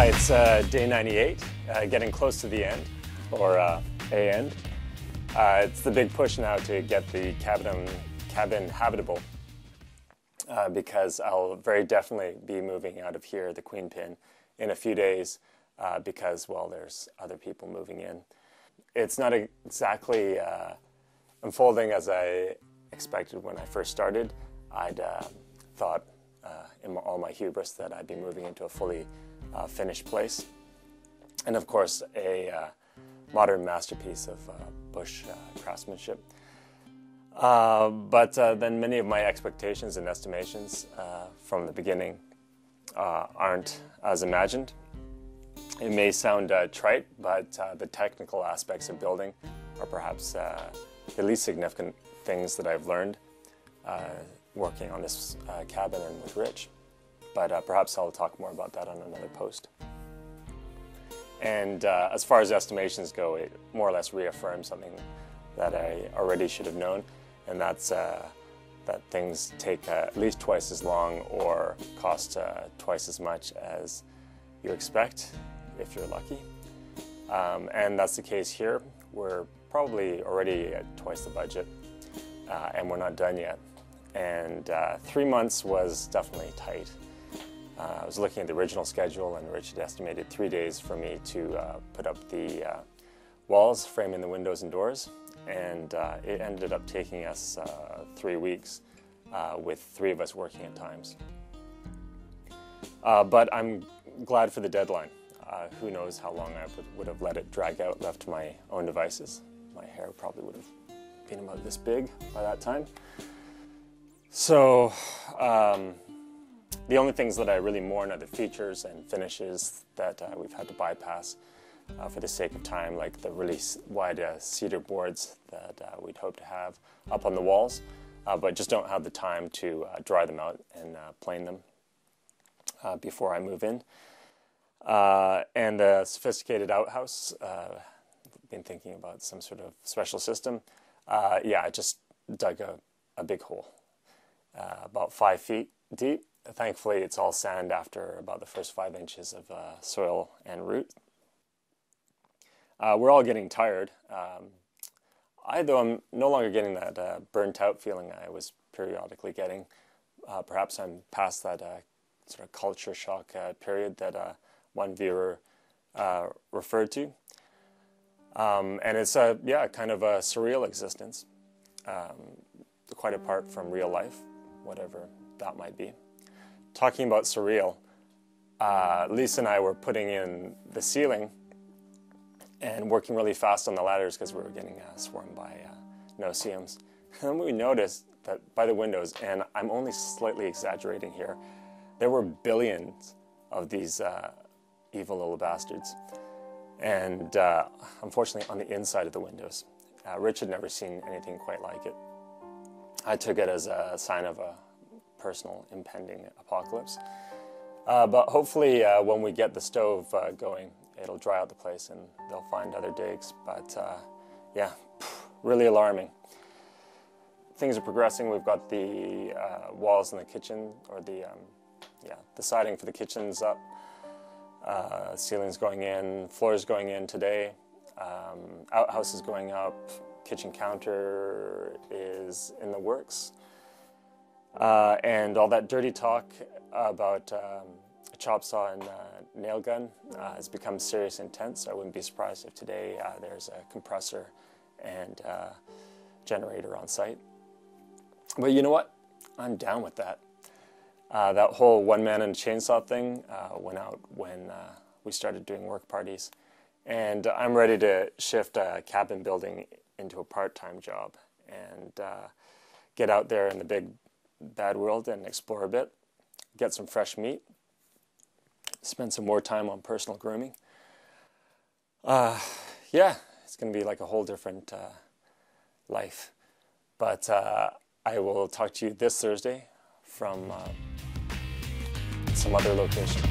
It's day 98, getting close to the end, or a end. It's the big push now to get the cabin habitable, because I'll very definitely be moving out of here, the Queen Pin, in a few days, because, well, there's other people moving in. It's not exactly unfolding as I expected when I first started. I'd thought in all my hubris that I'd be moving into a fully finished place, and of course a modern masterpiece of bush craftsmanship. But then many of my expectations and estimations from the beginning aren't as imagined. It may sound trite, but the technical aspects of building are perhaps the least significant things that I've learned working on this cabin and with Rich. But perhaps I'll talk more about that on another post. And as far as estimations go, it more or less reaffirms something that I already should have known, and that's that things take at least twice as long or cost twice as much as you expect, if you're lucky. And that's the case here. We're probably already at twice the budget, and we're not done yet. And 3 months was definitely tight. I was looking at the original schedule, and Rich had estimated 3 days for me to put up the walls, framing the windows and doors, and it ended up taking us 3 weeks, with 3 of us working at times. But I'm glad for the deadline. Who knows how long I would have let it drag out left to my own devices. My hair probably would have been about this big by that time. So the only things that I really mourn are the features and finishes that we've had to bypass for the sake of time, like the really wide cedar boards that we'd hope to have up on the walls, but just don't have the time to dry them out and plane them before I move in. And the sophisticated outhouse, been thinking about some sort of special system. Yeah, I just dug a big hole, about 5 feet deep. Thankfully, it's all sand after about the first 5 inches of soil and root. We're all getting tired. Though I'm no longer getting that burnt out feeling I was periodically getting. Perhaps I'm past that sort of culture shock period that one viewer referred to. And it's kind of a surreal existence, quite apart from real life, whatever that might be. Talking about surreal, Lisa and I were putting in the ceiling and working really fast on the ladders because we were getting swarmed by Noseeums. And then we noticed that by the windows, and I'm only slightly exaggerating here, there were billions of these evil little bastards. And unfortunately on the inside of the windows. Rich had never seen anything quite like it. I took it as a sign of a personal impending apocalypse. But hopefully when we get the stove going, it'll dry out the place and they'll find other digs. But yeah, really alarming. Things are progressing. We've got the walls in the kitchen, or the siding for the kitchen's up. Ceiling's going in, floor's going in today, outhouse is going up, kitchen counter is in the works, and all that dirty talk about a chop saw and nail gun has become serious intense. So I wouldn't be surprised if today there's a compressor and generator on site. But you know what? I'm down with that. That whole one man and chainsaw thing went out when we started doing work parties. And I'm ready to shift cabin building into a part-time job and get out there in the big bad world and explore a bit, get some fresh meat, spend some more time on personal grooming. Yeah, it's going to be like a whole different life. But I will talk to you this Thursday from some other location.